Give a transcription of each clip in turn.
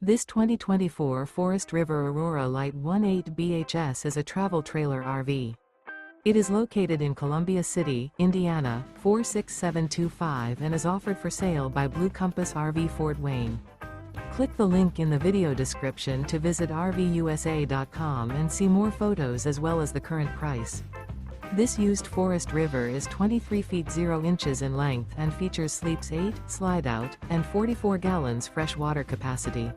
This 2024 Forest River Aurora Light 18 BHS is a travel trailer RV. It is located in Columbia City, Indiana, 46725 and is offered for sale by Blue Compass RV Fort Wayne. Click the link in the video description to visit RVUSA.com and see more photos as well as the current price. This used Forest River is 23 feet 0 inches in length and features sleeps 8, slide-out, and 44 gallons fresh water capacity.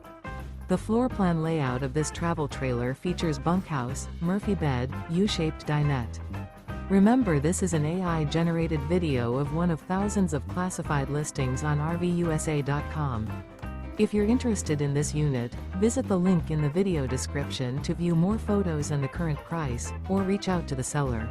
The floor plan layout of this travel trailer features bunkhouse, Murphy bed, U-shaped dinette. Remember, this is an AI-generated video of one of thousands of classified listings on RVUSA.com. If you're interested in this unit, visit the link in the video description to view more photos and the current price, or reach out to the seller.